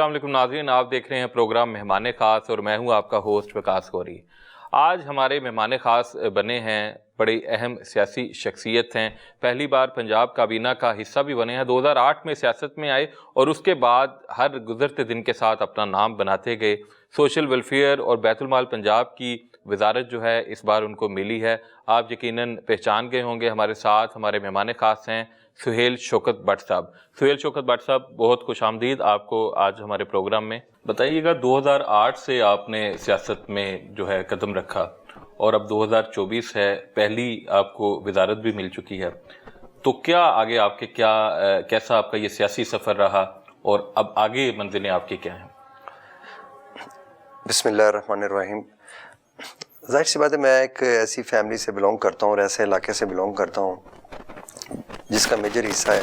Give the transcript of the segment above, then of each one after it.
अस्सलाम वालेकुम नाज़रीन, आप देख रहे हैं प्रोग्राम मेहमान ख़ास और मैं हूं आपका होस्ट वकास गौरी। आज हमारे मेहमान ख़ास बने हैं बड़ी अहम सियासी शख्सियत हैं। पहली बार पंजाब काबीना का हिस्सा भी बने हैं। 2008 में सियासत में आए और उसके बाद हर गुज़रते दिन के साथ अपना नाम बनाते गए। सोशल वेलफेयर और बैतुल माल पंजाब की वजारत जो है इस बार उनको मिली है। आप यकीनन पहचान गए होंगे। हमारे साथ हमारे मेहमान ख़ास हैं सुहेल शौकत भट्ट साहब। सुहेल शौकत भट्ट साहब, बहुत खुशामदीद आपको आज हमारे प्रोग्राम में। बताइएगा, 2008 से आपने सियासत में जो है कदम रखा और अब 2024 है, पहली आपको वजारत भी मिल चुकी है, तो क्या आगे आपके कैसा आपका ये सियासी सफ़र रहा और अब आगे मंजिलें आपकी क्या हैं? बिस्मिल्लाहिर्रहमानिर्रहीम। ज़ाहिर सी बात है, मैं एक ऐसी फैमिली से बिलोंग करता हूँ और ऐसे इलाके से बिलोंग करता हूँ जिसका मेजर हिस्सा है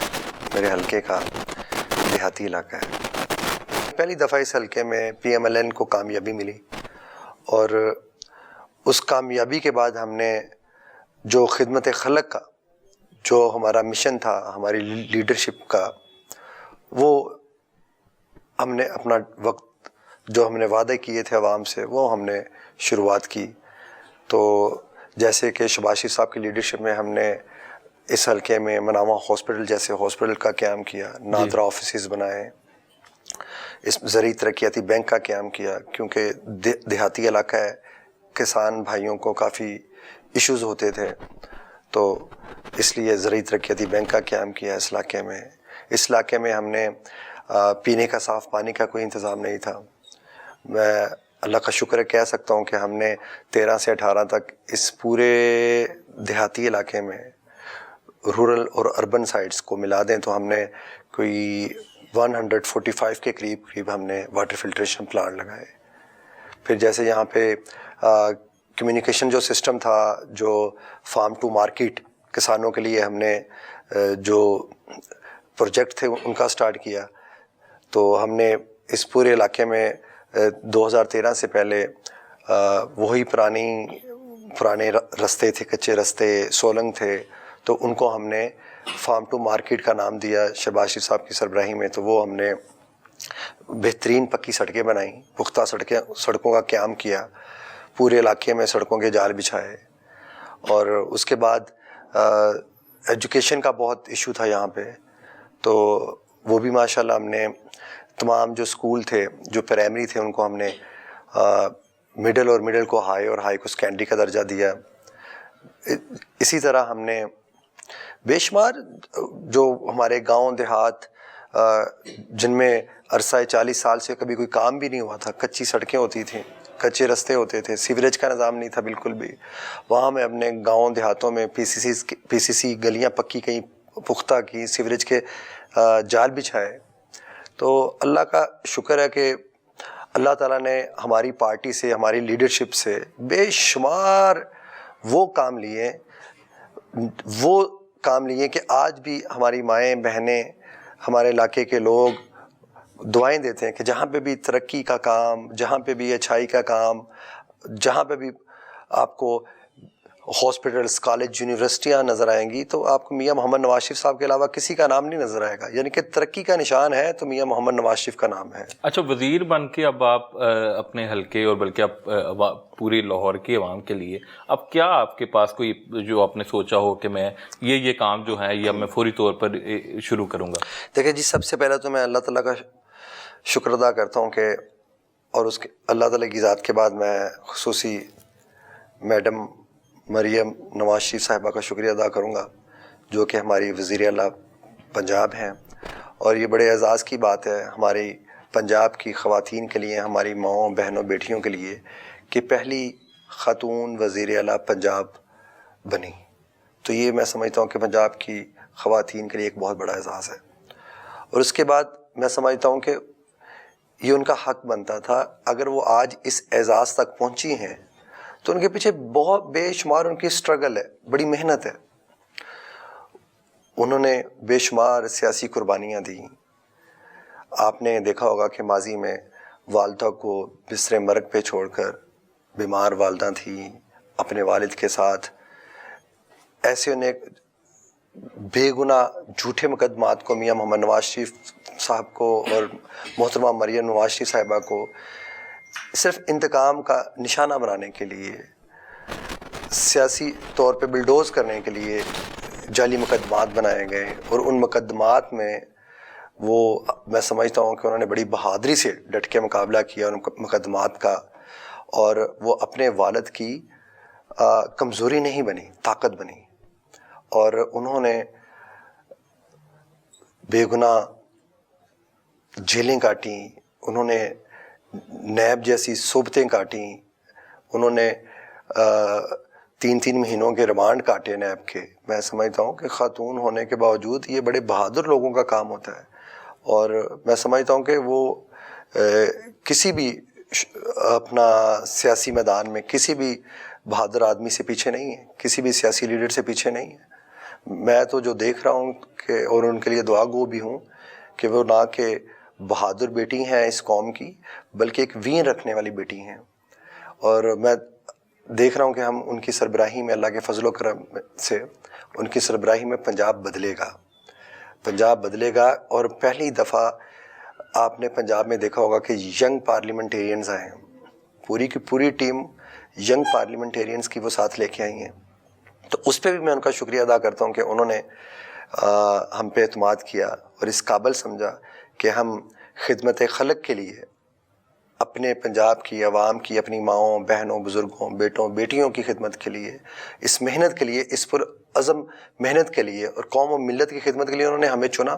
मेरे हलके का देहाती इलाका है। पहली दफ़ा इस हलके में PMLN को कामयाबी मिली और उस कामयाबी के बाद हमने जो खिदमत खलक का जो हमारा मिशन था, हमारी लीडरशिप का, वो हमने अपना वक्त जो हमने वादे किए थे अवाम से वो हमने शुरुआत की। तो जैसे कि शबाशी साहब की लीडरशिप में हमने इस हलके में मनावा हॉस्पिटल जैसे हॉस्पिटल का क़याम किया, नादरा ऑफिस बनाए, इस ज़रूरी तरक्याती बैंक का क़याम किया, क्योंकि देहाती इलाका है, किसान भाइयों को काफ़ी इश्यूज़ होते थे, तो इसलिए ज़रूरी तरक्याती बैंक का क़याम किया इस इलाके में। इस इलाके में हमने पीने का साफ़ पानी का कोई इंतज़ाम नहीं था। मैं अल्लाह का शुक्र कह सकता हूँ कि हमने 13 से 18 तक इस पूरे देहाती इलाके में रूरल और अर्बन साइट्स को मिला दें तो हमने कोई 145 के करीब हमने वाटर फिल्ट्रेशन प्लांट लगाए। फिर जैसे यहाँ पे कम्युनिकेशन जो सिस्टम था, जो फार्म टू मार्केट किसानों के लिए हमने जो प्रोजेक्ट थे उनका स्टार्ट किया। तो हमने इस पूरे इलाके में 2013 से पहले वही पुराने रास्ते थे, कच्चे रास्ते सोलंग थे, तो उनको हमने फार्म टू मार्केट का नाम दिया शबाशी साहब की सरबराही में। तो वो हमने बेहतरीन पक्की सड़कें बनाई, पुख्ता सड़कों का क़याम किया, पूरे इलाके में सड़कों के जाल बिछाए। और उसके बाद एजुकेशन का बहुत इशू था यहाँ पे, तो वो भी माशाल्लाह हमने तमाम जो स्कूल थे, जो प्राइमरी थे, उनको हमने मिडिल और मिडिल को हाई और हाई को सेकेंडरी का दर्जा दिया। इसी तरह हमने बेशुमार जो हमारे गांव देहात जिनमें अरसा 40 साल से कभी कोई काम भी नहीं हुआ था, कच्ची सड़कें होती थी, कच्चे रास्ते होते थे, सीवरेज का निज़ाम नहीं था बिल्कुल भी, वहाँ में अपने गांव देहातों में PCC गलियां पक्की कहीं पुख्ता की, सीवरेज के जाल बिछाए। तो अल्लाह का शुक्र है कि अल्लाह ताला ने हमारी पार्टी से, हमारी लीडरशिप से बेशुमार वो काम लिए कि आज भी हमारी माएँ बहनें, हमारे इलाके के लोग दुआएं देते हैं कि जहाँ पे भी तरक्की का काम, जहाँ पे भी अच्छाई का काम, जहाँ पे भी आपको हॉस्पिटल्स, कॉलेज, यूनिवर्सिटियाँ नज़र आएंगी तो आपको मियाँ मोहम्मद नवाज शरीफ साहब के अलावा किसी का नाम नहीं नज़र आएगा। यानी कि तरक्की का निशान है तो मियाँ मोहम्मद नवाज शरीफ का नाम है। अच्छा, वज़ीर बन के अब आप अपने हलके और बल्कि आप पूरी लाहौर की आवाम के लिए अब क्या आपके पास कोई जो आपने सोचा हो कि मैं ये काम जो है ये अब मैं फौरी तौर पर शुरू करूँगा? देखिए जी, सबसे पहले तो मैं अल्लाह ताला का शुक्र अदा करता हूँ कि, और उसके अल्लाह ताला की ज़ात के बाद मैं खुसूसी मैडम मरियम नवाज शरीफ साहिबा का शुक्रिया अदा करूँगा, जो कि हमारी वज़ीर आला पंजाब हैं। और ये बड़े एज़ाज़ की बात है हमारी पंजाब की ख़वातीन के लिए, हमारी माँओं, बहनों, बेटियों के लिए कि पहली ख़ातून वज़ीर आला पंजाब बनी। तो ये मैं समझता हूँ कि पंजाब की ख़वातीन के लिए एक बहुत बड़ा एज़ाज़ है। और उसके बाद मैं समझता हूँ कि ये उनका हक़ बनता था। अगर वो आज इस एज़ाज़ तक पहुँची हैं तो उनके पीछे बहुत बेशुमार उनकी स्ट्रगल है, बड़ी मेहनत है। उन्होंने बेशुमार सियासी कुर्बानियाँ दी। आपने देखा होगा कि माजी में वालदा को बिस्तर मरग पे छोड़कर, बीमार वालदा थी, अपने वालिद के साथ ऐसे उन्हें بے گناہ جھوٹے مقدمات کو میاں محمد نواز شریف صاحب کو اور محترمہ مریم نواز شریف صاحبہ کو صرف انتقام کا نشانہ بنانے کے لیے، سیاسی طور پہ بلڈوز کرنے کے لیے جعلی مقدمات بنائے گئے، اور ان مقدمات میں وہ میں سمجھتا ہوں کہ انہوں نے بڑی بہادری سے ڈٹ کے مقابلہ کیا ان مقدمات کا، اور وہ اپنے والد کی کمزوری نہیں بنی، طاقت بنی، اور انہوں نے بے گناہ جیلیں کاٹیں، انہوں نے نیب جیسی صوبتیں کاٹیں، انہوں نے 3 مہینوں کے ریمانڈ کاٹے نیب کے۔ میں سمجھتا ہوں کہ خاتون ہونے کے باوجود یہ بڑے بہادر لوگوں کا کام ہوتا ہے، اور میں سمجھتا ہوں کہ وہ کسی بھی اپنا سیاسی میدان میں کسی بھی بہادر آدمی سے پیچھے نہیں ہے، کسی بھی سیاسی لیڈر سے پیچھے نہیں ہے۔ میں تو جو دیکھ رہا ہوں کہ، اور ان کے لیے دعا گو بھی ہوں کہ وہ نہ کہ بہادر بیٹی ہیں اس قوم کی، بلکہ ایک وین رکھنے والی بیٹی ہیں، اور میں دیکھ رہا ہوں کہ ہم ان کی سربراہی میں، اللہ کے فضل و کرم سے ان کی سربراہی میں پنجاب بدلے گا، پنجاب بدلے گا۔ اور پہلی دفعہ آپ نے پنجاب میں دیکھا ہوگا کہ ینگ پارلیمنٹیرینز آئے ہیں، پوری کی پوری ٹیم ینگ پارلیمنٹیرینز کی وہ ساتھ لے کے آئی ہیں، تو اس پہ بھی میں ان کا شکریہ ادا کرتا ہوں کہ انہوں نے ہم پہ اعتماد کیا اور اس قابل سمجھا کہ ہم خدمت خلق کے لیے، اپنے پنجاب کی عوام کی، اپنی ماؤں، بہنوں، بزرگوں، بیٹوں، بیٹیوں کی خدمت کے لیے، اس محنت کے لیے، اس پر عزم محنت کے لیے اور قوم و ملت کی خدمت کے لیے انہوں نے ہمیں چنا،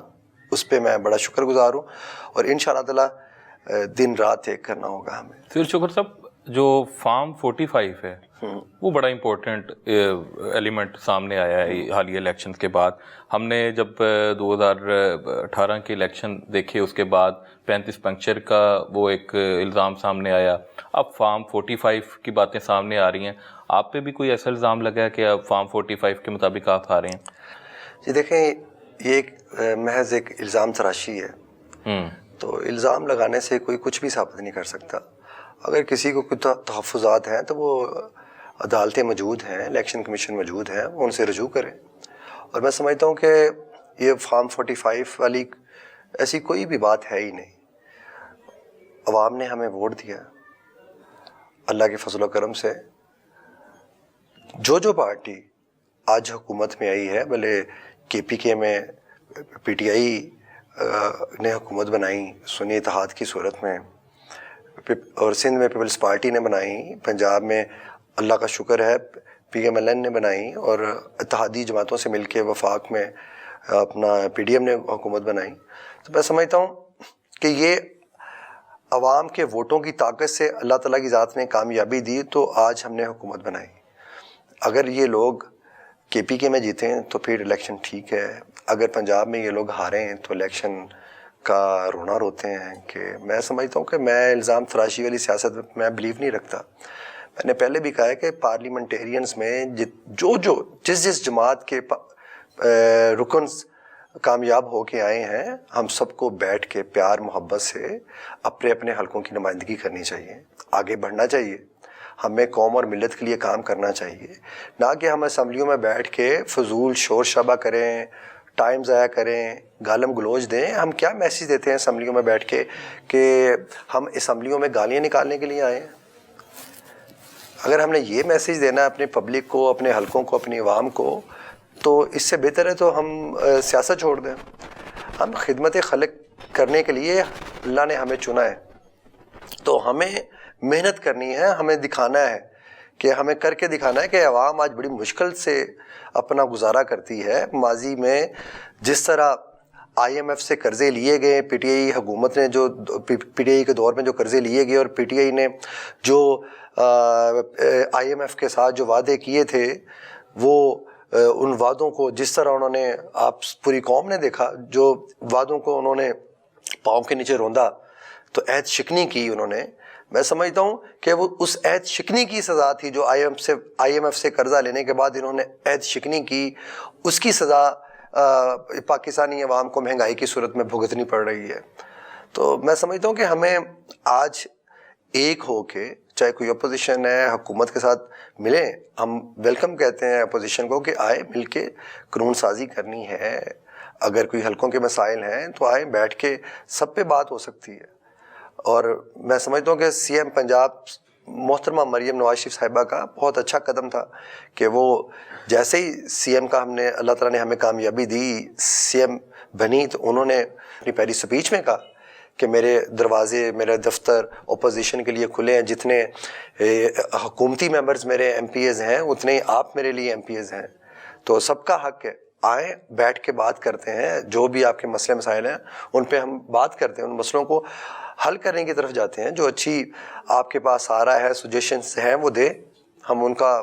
اس پہ میں بڑا شکر گزار ہوں، اور انشاءاللہ تعالی دن رات ایک کرنا ہوگا ہمیں۔ پھر شکر صاحب، جو فارم 45 ہے وہ بڑا امپورٹنٹ ایلیمنٹ سامنے آیا ہے حالیہ الیکشن کے بعد۔ ہم نے جب 2018 کے الیکشن دیکھے، اس کے بعد 35 پنکچر کا وہ ایک الزام سامنے آیا، اب فارم 45 کی باتیں سامنے آ رہی ہیں۔ آپ پہ بھی کوئی ایسا الزام لگا ہے کہ اب فارم 45 کے مطابق آپ آ رہے ہیں؟ جی دیکھیں، یہ ایک محض ایک الزام تراشی ہے، تو الزام لگانے سے کوئی کچھ بھی ثابت نہیں کر سکتا۔ اگر کسی کو کوئی تحفظات ہیں تو وہ عدالتیں موجود ہیں، الیکشن کمیشن موجود ہیں، وہ ان سے رجوع کریں، اور میں سمجھتا ہوں کہ یہ فارم 45 والی ایسی کوئی بھی بات ہے ہی نہیں۔ عوام نے ہمیں ووٹ دیا، اللہ کے فضل و کرم سے جو پارٹی آج حکومت میں آئی ہے، بھلے KPK میں PTI نے حکومت بنائی سنی اتحاد کی صورت میں، اور سندھ میں پیپلز پارٹی نے بنائی، پنجاب میں اللہ کا شکر ہے PMLN نے بنائی، اور اتحادی جماعتوں سے مل کے وفاق میں اپنا PDM نے حکومت بنائی، تو میں سمجھتا ہوں کہ یہ عوام کے ووٹوں کی طاقت سے اللہ تعالیٰ کی ذات نے کامیابی دی، تو آج ہم نے حکومت بنائی۔ اگر یہ لوگ KPK میں جیتے ہیں تو پھر الیکشن ٹھیک ہے، اگر پنجاب میں یہ لوگ ہارے ہیں تو الیکشن کا رونا روتے ہیں۔ کہ میں سمجھتا ہوں کہ میں الزام تراشی والی سیاست میں بلیو نہیں رکھتا۔ میں نے پہلے بھی کہا ہے کہ پارلیمنٹیرینز میں جس جماعت کے رکنز کامیاب ہو کے آئے ہیں، ہم سب کو بیٹھ کے پیار محبت سے اپنے اپنے حلقوں کی نمائندگی کرنی چاہیے، آگے بڑھنا چاہیے، ہمیں قوم اور ملت کے لیے کام کرنا چاہیے، نہ کہ ہم اسمبلیوں میں بیٹھ کے فضول شور شرابہ کریں، ٹائم ضائع کریں، گالم گلوچ دیں۔ ہم کیا میسیج دیتے ہیں اسمبلیوں میں بیٹھ کے کہ ہم اسمبلیوں میں گالیاں نکالنے کے لیے آئے ہیں؟ اگر ہم نے یہ میسیج دینا ہے اپنے پبلک کو، اپنے حلقوں کو، اپنی عوام کو، تو اس سے بہتر ہے تو ہم سیاست چھوڑ دیں۔ ہم خدمت خلق کرنے کے لیے اللہ نے ہمیں چنا ہے، تو ہمیں محنت کرنی ہے، ہمیں دکھانا ہے کہ ہمیں کر کے دکھانا ہے کہ عوام آج بڑی مشکل سے اپنا گزارا کرتی ہے۔ ماضی میں جس طرح IMF سے قرضے لیے گئے، PTI حکومت نے جو PTI کے دور میں جو قرضے لیے گئے، اور PTI نے جو IMF کے ساتھ جو وعدے کیے تھے، وہ ان وعدوں کو جس طرح انہوں نے، آپ پوری قوم نے دیکھا، جو وعدوں کو انہوں نے پاؤں کے نیچے روندا، تو عہد شکنی کی انہوں نے۔ میں سمجھتا ہوں کہ وہ اس عہد شکنی کی سزا تھی جو IMF سے قرضہ لینے کے بعد انہوں نے عہد شکنی کی، اس کی سزا پاکستانی عوام کو مہنگائی کی صورت میں بھگتنی پڑ رہی ہے۔ تو میں سمجھتا ہوں کہ ہمیں آج ایک ہو کے چاہے کوئی اپوزیشن ہے حکومت کے ساتھ ملیں. ہم ویلکم کہتے ہیں اپوزیشن کو کہ آئے مل کے قانون سازی کرنی ہے. اگر کوئی حلقوں کے مسائل ہیں تو آئیں بیٹھ کے سب پہ بات ہو سکتی ہے. اور میں سمجھتا ہوں کہ سی ایم پنجاب محترمہ مریم نواز شریف صاحبہ کا بہت اچھا قدم تھا کہ وہ جیسے ہی سی ایم کا اللہ تعالیٰ نے ہمیں کامیابی دی, سی ایم بنی, تو انہوں نے اپنی پہلی سپیچ میں کہا کہ میرے دروازے, میرے دفتر اپوزیشن کے لیے کھلے ہیں. جتنے حکومتی ممبرز میرے ایم پی ایز ہیں اتنے ہی آپ میرے لیے ایم پی ایز ہیں. تو سب کا حق ہے, آئیں بیٹھ کے بات کرتے ہیں. جو بھی آپ کے مسئلے مسائل ہیں ان پہ ہم بات کرتے ہیں, ان مسئلوں کو حل کرنے کی طرف جاتے ہیں. جو اچھی آپ کے پاس آ رہا ہے, سجیشنس ہیں وہ دیں, ہم ان کا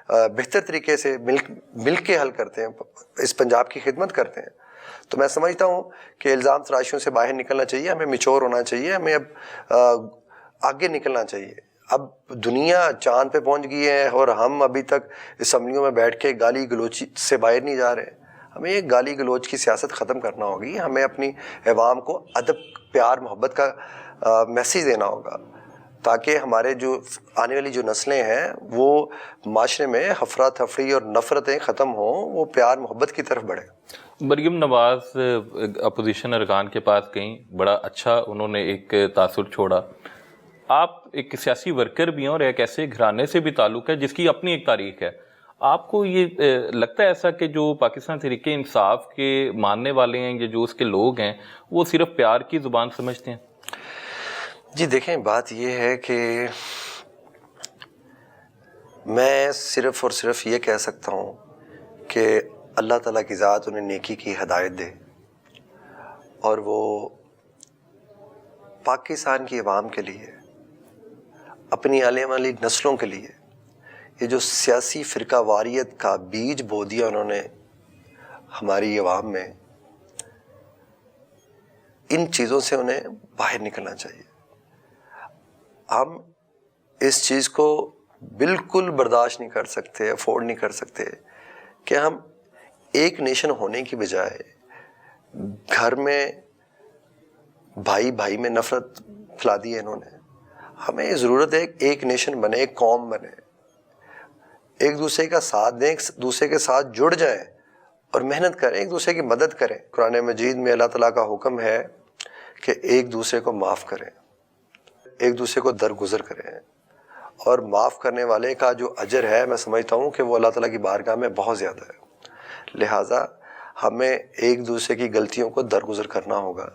بہتر طریقے سے مل کے حل کرتے ہیں, اس پنجاب کی خدمت کرتے ہیں. تو میں سمجھتا ہوں کہ الزام تراشیوں سے باہر نکلنا چاہیے, ہمیں میچور ہونا چاہیے, ہمیں اب آگے نکلنا چاہیے. اب دنیا چاند پہ پہنچ گئی ہے اور ہم ابھی تک اسمبلیوں میں بیٹھ کے گالی گلوچ سے باہر نہیں جا رہے. ہمیں یہ گالی گلوچ کی سیاست ختم کرنا ہوگی. ہمیں اپنی عوام کو ادب, پیار, محبت کا میسیج دینا ہوگا تاکہ ہمارے جو آنے والی جو نسلیں ہیں وہ معاشرے میں افراتفری اور نفرتیں ختم ہوں, وہ پیار محبت کی طرف بڑھیں. مریم نواز اپوزیشن ارکان کے پاس گئیں, بڑا اچھا انہوں نے ایک تاثر چھوڑا. آپ ایک سیاسی ورکر بھی ہیں اور ایک ایسے گھرانے سے بھی تعلق ہے جس کی اپنی ایک تاریخ ہے. آپ کو یہ لگتا ہے ایسا کہ جو پاکستان تحریک انصاف کے ماننے والے ہیں یا جو اس کے لوگ ہیں وہ صرف پیار کی زبان سمجھتے ہیں؟ جی دیکھیں, بات یہ ہے کہ میں صرف اور صرف یہ کہہ سکتا ہوں کہ اللہ تعالیٰ کی ذات انہیں نیکی کی ہدایت دے اور وہ پاکستان کی عوام کے لیے, اپنی آنے والی نسلوں کے لیے یہ جو سیاسی فرقہ واریت کا بیج بو دیا انہوں نے ہماری عوام میں, ان چیزوں سے انہیں باہر نکلنا چاہیے. ہم اس چیز کو بالکل برداشت نہیں کر سکتے, افورڈ نہیں کر سکتے کہ ہم ایک نیشن ہونے کی بجائے گھر میں بھائی بھائی میں نفرت پھیلا دی ہے انہوں نے. ہمیں ضرورت ہے ایک نیشن بنے, ایک قوم بنے, ایک دوسرے کا ساتھ دیں, ایک دوسرے کے ساتھ جڑ جائیں اور محنت کریں, ایک دوسرے کی مدد کریں. قرآن مجید میں اللہ تعالیٰ کا حکم ہے کہ ایک دوسرے کو معاف کریں, ایک دوسرے کو درگزر کریں, اور معاف کرنے والے کا جو اجر ہے میں سمجھتا ہوں کہ وہ اللہ تعالیٰ کی بارگاہ میں بہت زیادہ ہے. لہٰذا ہمیں ایک دوسرے کی غلطیوں کو درگزر کرنا ہوگا,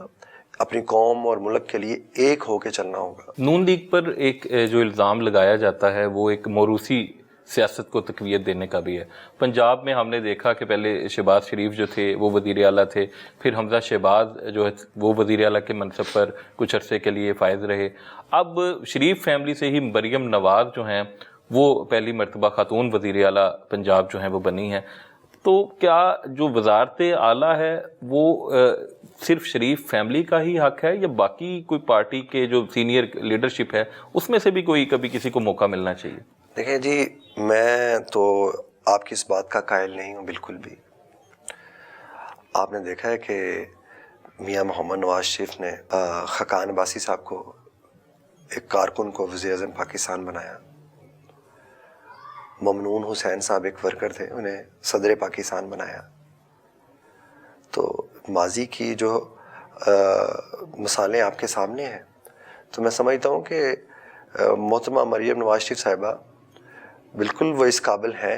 اپنی قوم اور ملک کے لیے ایک ہو کے چلنا ہوگا. نون لیگ پر ایک جو الزام لگایا جاتا ہے وہ ایک موروثی سیاست کو تقویت دینے کا بھی ہے. پنجاب میں ہم نے دیکھا کہ پہلے شہباز شریف جو تھے وہ وزیر اعلیٰ تھے, پھر حمزہ شہباز جو ہے وہ وزیر اعلیٰ کے منصب پر کچھ عرصے کے لیے فائز رہے. اب شریف فیملی سے ہی مریم نواز جو ہیں وہ پہلی مرتبہ خاتون وزیر اعلیٰ پنجاب جو ہیں وہ بنی ہیں. تو کیا جو وزارت اعلیٰ ہے وہ صرف شریف فیملی کا ہی حق ہے یا باقی کوئی پارٹی کے جو سینئر لیڈرشپ ہے اس میں سے بھی کوئی کبھی کسی کو موقع ملنا چاہیے؟ دیکھیں جی, میں تو آپ کی اس بات کا قائل نہیں ہوں بالکل بھی. آپ نے دیکھا ہے کہ میاں محمد نواز شریف نے خاقان عباسی صاحب کو, ایک کارکن کو, وزیر اعظم پاکستان بنایا. ممنون حسین صاحب ایک ورکر تھے, انہیں صدر پاکستان بنایا. تو ماضی کی جو مثالیں آپ کے سامنے ہیں, تو میں سمجھتا ہوں کہ محترمہ مریم نواز شریف صاحبہ بالکل وہ اس قابل ہیں,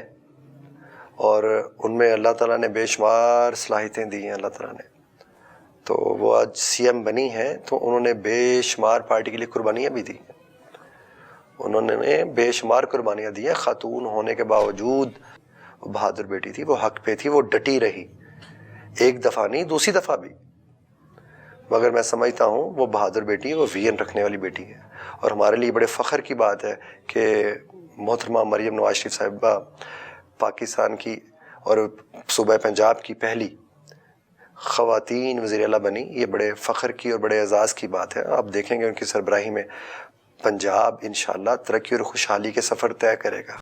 اور ان میں اللہ تعالیٰ نے بے شمار صلاحیتیں دی ہیں اللہ تعالیٰ نے. تو وہ آج سی ایم بنی ہیں تو انہوں نے بے شمار پارٹی کے لیے قربانیاں بھی دی ہیں, انہوں نے بے شمار قربانیاں دی ہیں. خاتون ہونے کے باوجود وہ بہادر بیٹی تھی, وہ حق پہ تھی, وہ ڈٹی رہی, ایک دفعہ نہیں دوسری دفعہ بھی. مگر میں سمجھتا ہوں وہ بہادر بیٹی ہے, وہ وین رکھنے والی بیٹی ہے, اور ہمارے لیے بڑے فخر کی بات ہے کہ محترمہ مریم نواز شریف صاحبہ پاکستان کی اور صوبہ پنجاب کی پہلی خواتین وزیر اعلیٰ بنی. یہ بڑے فخر کی اور بڑے اعزاز کی بات ہے. آپ دیکھیں گے ان کی سربراہی میں پنجاب انشاءاللہ ترقی اور خوشحالی کے سفر طے کرے گا.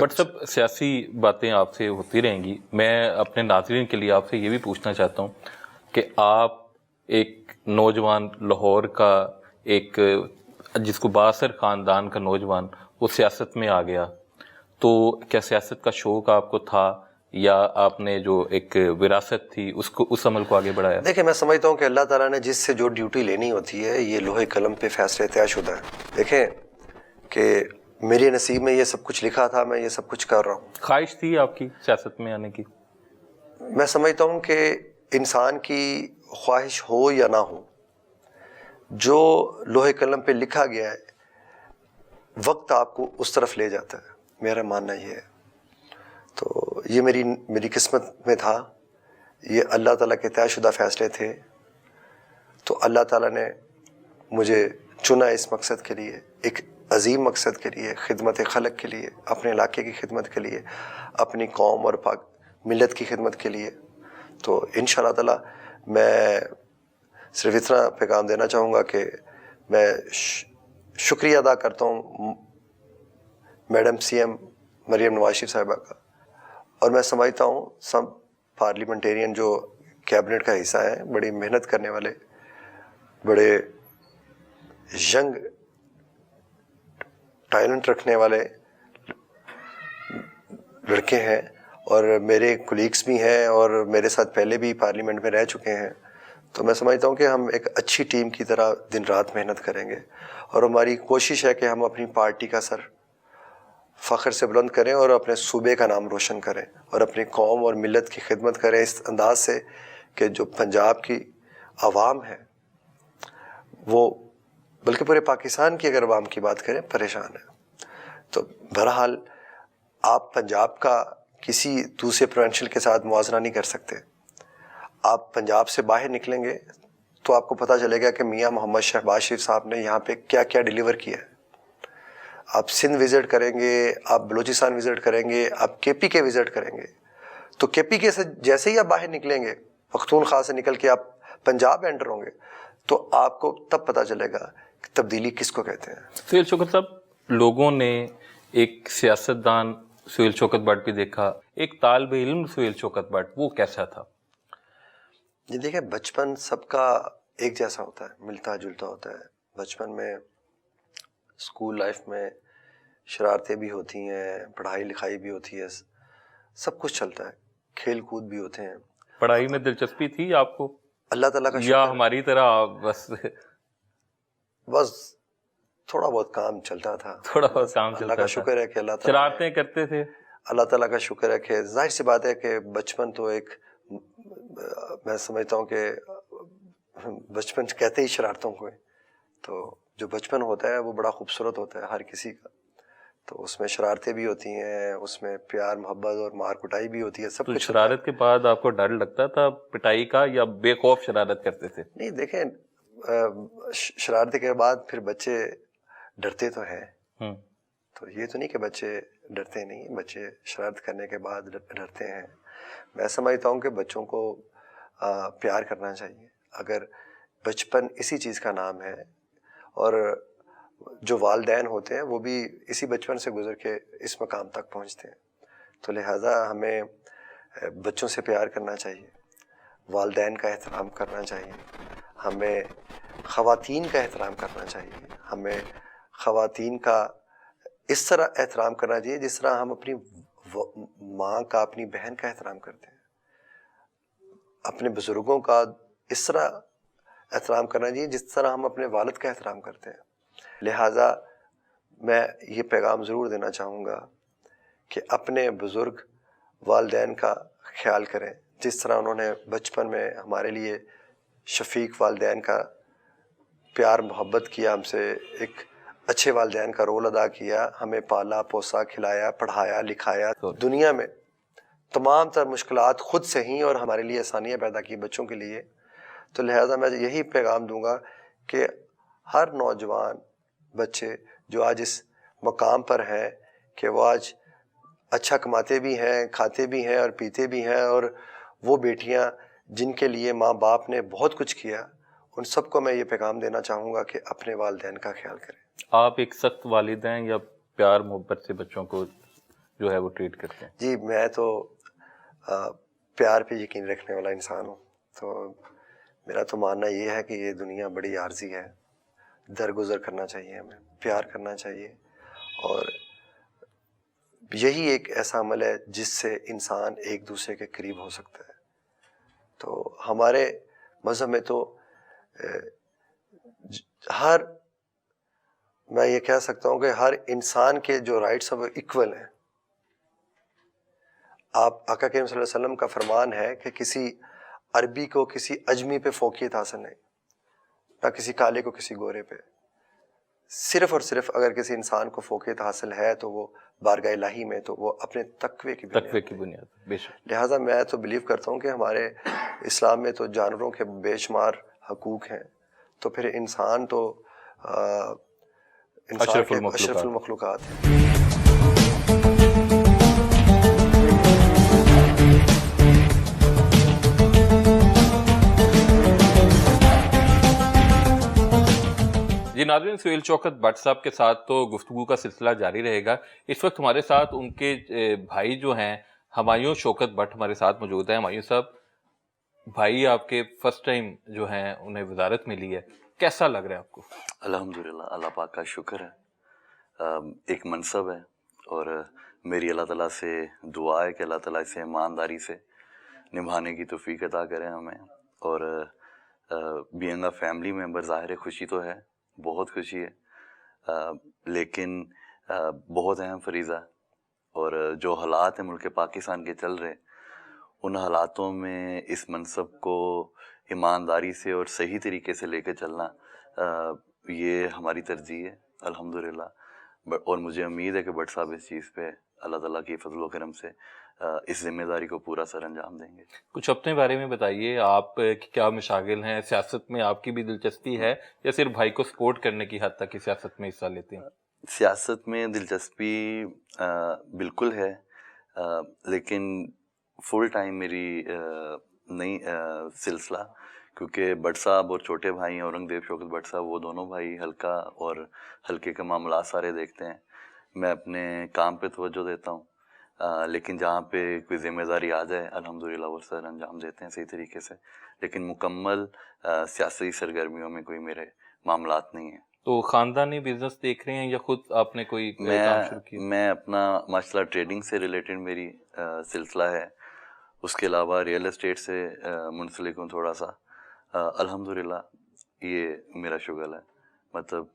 बट सब सियासी बातें आपसे होती रहेंगी। मैं अपने नाज़रीन के लिए आपसे ये भी पूछना चाहता हूँ कि आप एक नौजवान लाहौर का एक जिसको बासर ख़ानदान का नौजवान वो सियासत में आ गया, तो क्या सियासत का शौक़ आपको था या आपने जो एक विरासत थी उसको उस अमल को आगे बढ़ाया? देखिए, मैं समझता हूँ कि अल्लाह ताला ने जिससे जो ड्यूटी लेनी होती है ये लोहे कलम पे फैसले तयशुदा है। देखें कि मेरे नसीब में ये सब कुछ लिखा था, मैं ये सब कुछ कर रहा हूँ। ख्वाहिश थी आपकी सियासत में आने की? मैं समझता हूँ कि इंसान की ख्वाहिश हो या ना हो, जो लोहे कलम पे लिखा गया है वक्त आपको उस तरफ ले जाता है, मेरा मानना ये है। तो ये मेरी किस्मत में था, ये अल्लाह ताला के तयशुदा फ़ैसले थे। तो अल्लाह ताला ने मुझे चुना इस मकसद के लिए, एक अजीम मकसद के लिए, खिदमत खलक के लिए, अपने इलाके की खिदमत के लिए, अपनी कौम और पाक मिलत की खिदमत के लिए। तो इंशाअल्लाह ताला मैं सिर्फ इतना पैगाम देना चाहूँगा कि मैं शुक्रिया अदा करता हूँ मैडम CM मरियम नवाज शरीफ साहिबा का, और मैं समझता हूँ सब पार्लियामेंटेरियन जो कैबिनेट का हिस्सा है, बड़ी मेहनत करने वाले, बड़े यंग टैलेंट रखने वाले लड़के हैं, और मेरे कोलीग्स भी हैं और मेरे साथ पहले भी पार्लियामेंट में रह चुके हैं। तो मैं समझता हूँ कि हम एक अच्छी टीम की तरह दिन रात मेहनत करेंगे, और हमारी कोशिश है कि हम अपनी पार्टी का सर फ़ख्र से बुलंद करें और अपने सूबे का नाम रोशन करें और अपनी कौम और मिलत की खिदमत करें इस अंदाज से कि जो पंजाब की आवाम है वो, बल्कि पूरे पाकिस्तान की अगर आवाम की बात करें, परेशान है। तो बहरहाल आप पंजाब का किसी दूसरे प्रोविंशियल के साथ मुआवजा नहीं कर सकते। आप पंजाब से बाहर निकलेंगे तो आपको पता चलेगा कि मियाँ मोहम्मद शहबाज शरीफ साहब ने यहाँ पे क्या क्या डिलीवर किया है। आप सिंध विज़िट करेंगे, आप बलूचिस्तान विज़िट करेंगे, आप KPK विज़िट करेंगे, तो KPK से जैसे ही आप बाहर निकलेंगे, पख्तूनख्वा से निकल के आप पंजाब एंटर होंगे, तो आपको तब पता चलेगा कि तब्दीली किसको कहते हैं। सुहेल शौकत साहब, लोगों ने एक सियासतदान सुहेल शौकत भट्ट भी देखा, एक तालिब इल्म सुहेल शौकत भट्ट, वो कैसा था? ये देखिए, बचपन सबका एक जैसा होता है, मिलता जुलता होता है। बचपन में स्कूल लाइफ में शरारतें भी होती हैं, पढ़ाई लिखाई भी होती है, सब कुछ चलता है, खेल कूद भी होते हैं। पढ़ाई में दिलचस्पी थी आपको अल्लाह ताला का या शुक्र, हमारी तरह बस थोड़ा बहुत काम चलता था, थोड़ा बहुत काम अल्लाह चलता का था? शुक्र है कि अल्लाह ताला शरारतें करते थे? अल्लाह ताला का शुक्र है कि जाहिर सी बात है कि बचपन तो एक, मैं समझता हूँ कि बचपन कहते ही शरारतों को, तो जो बचपन होता है वो बड़ा खूबसूरत होता है हर किसी का। तो उसमें शरारतें भी होती हैं, उसमें प्यार मोहब्बत और मार कुटाई भी होती है, सब तो कुछ। शरारत के बाद आपको डर लगता था पिटाई का या बेखौफ शरारत करते थे? नहीं, देखें, शरारत के बाद फिर बच्चे डरते तो हैं, तो ये तो नहीं कि बच्चे डरते नहीं, बच्चे शरारत करने के बाद डरते हैं। मैं समझता हूँ कि बच्चों को प्यार करना चाहिए। अगर बचपन इसी चीज़ का नाम है, और जो वालिदैन होते हैं वो भी इसी बचपन से गुजर के इस मकाम तक पहुँचते हैं, तो लिहाजा हमें बच्चों से प्यार करना चाहिए, वालिदैन का एहतराम करना चाहिए, हमें ख़वातीन का एहतराम करना चाहिए, हमें ख़वातीन का इस तरह एहतराम करना चाहिए जिस तरह हम अपनी माँ का, अपनी बहन का एहतराम करते हैं। अपने बुज़ुर्गों का इस तरह एहतराम करना चाहिए जिस तरह हम अपने वालिद का एहतराम करते हैं। लिहाजा मैं ये पैगाम ज़रूर देना चाहूँगा कि अपने बुज़ुर्ग वालिदैन का ख्याल करें, जिस तरह उन्होंने बचपन में हमारे लिए शफीक वालिदैन का प्यार मोहब्बत किया, हमसे एक अच्छे वालिदैन का रोल अदा किया, हमें पाला पोसा खिलाया पढ़ाया लिखाया, तो दुनिया में तमाम तर मुश्किलात ख़ुद से ही और हमारे लिए आसानियाँ पैदा की बच्चों के लिए। तो लिहाजा मैं यही पैगाम दूंगा कि हर नौजवान बच्चे जो आज इस मकाम पर हैं कि वो आज अच्छा कमाते भी हैं, खाते भी हैं और पीते भी हैं, और वो बेटियां जिनके लिए माँ बाप ने बहुत कुछ किया, उन सबको मैं ये पैगाम देना चाहूँगा कि अपने वालिदैन का ख्याल करें। आप एक सख्त वालिद हैं या प्यार मोहब्बत से बच्चों को جو ہے وہ ٹریٹ کرتے ہیں؟ جی میں تو پیار پہ یقین رکھنے والا انسان ہوں، تو میرا تو ماننا یہ ہے کہ یہ دنیا بڑی عارضی ہے، درگزر کرنا چاہیے، ہمیں پیار کرنا چاہیے، اور یہی ایک ایسا عمل ہے جس سے انسان ایک دوسرے کے قریب ہو سکتا ہے۔ تو ہمارے مذہب میں تو میں یہ کہہ سکتا ہوں کہ ہر انسان کے جو رائٹس ہیں وہ ایکول ہیں۔ آپ آقا کریم صلی اللہ علیہ وسلم کا فرمان ہے کہ کسی عربی کو کسی اجمی پہ فوقیت حاصل نہیں، نہ کسی کالے کو کسی گورے پہ، صرف اور صرف اگر کسی انسان کو فوقیت حاصل ہے تو وہ بارگاہ الہی میں تو وہ اپنے تقوی کی بنیاد بے شک۔ لہٰذا میں تو بلیو کرتا ہوں کہ ہمارے اسلام میں تو جانوروں کے بے شمار حقوق ہیں، تو پھر انسان تو انسان کے اشرف المخلوقات ہیں۔ جی ناظرین، سہیل شوکت بٹ صاحب کے ساتھ تو گفتگو کا سلسلہ جاری رہے گا۔ اس وقت ہمارے ساتھ ان کے بھائی جو ہیں ہمایوں شوکت بٹ ہمارے ساتھ موجود ہیں۔ ہمایوں صاحب، بھائی آپ کے فرسٹ ٹائم جو ہیں انہیں وزارت ملی ہے، کیسا لگ رہا ہے آپ کو؟ الحمدللہ، اللہ پاک کا شکر ہے، ایک منصب ہے، اور میری اللہ تعالیٰ سے دعا ہے کہ اللہ تعالیٰ اسے ایمانداری سے نبھانے کی توفیق عطا کریں ہمیں، اور بینگ اے فیملی ممبر ظاہر خوشی تو ہے، بہت خوشی ہے، لیکن بہت اہم فریضہ، اور جو حالات ہیں ملک پاکستان کے چل رہے، ان حالاتوں میں اس منصب کو ایمانداری سے اور صحیح طریقے سے لے کے چلنا یہ ہماری ترجیح ہے الحمدللہ، اور مجھے امید ہے کہ بٹ صاحب اس چیز پہ اللہ تعالیٰ کی فضل و کرم سے اس ذمہ داری کو پورا سر انجام دیں گے۔ کچھ اپنے بارے میں بتائیے، آپ کیا مشاغل ہیں؟ سیاست میں آپ کی بھی دلچسپی ہے یا صرف بھائی کو سپورٹ کرنے کی حد تک سیاست میں حصہ لیتے ہیں؟ سیاست میں دلچسپی بالکل ہے، لیکن فل ٹائم میری نہیں سلسلہ، کیونکہ بٹ صاحب اور چھوٹے بھائی اورنگزیب شوکت بٹ صاحب، وہ دونوں بھائی حلقہ اور حلقے کے معاملات سارے دیکھتے ہیں، میں اپنے کام پہ توجہ دیتا ہوں، لیکن جہاں پہ کوئی ذمہ داری آ جائے الحمدللہ وہ سر انجام دیتے ہیں صحیح طریقے سے، لیکن مکمل سیاسی سرگرمیوں میں کوئی میرے معاملات نہیں ہیں۔ تو خاندانی بزنس دیکھ رہے ہیں یا خود آپ نے کوئی کام شروع کیا؟ میں اپنا ماشاء اللہ ٹریڈنگ سے ریلیٹڈ میری سلسلہ ہے، اس کے علاوہ ریئل اسٹیٹ سے منسلک ہوں تھوڑا سا، الحمدللہ یہ میرا شغل ہے، مطلب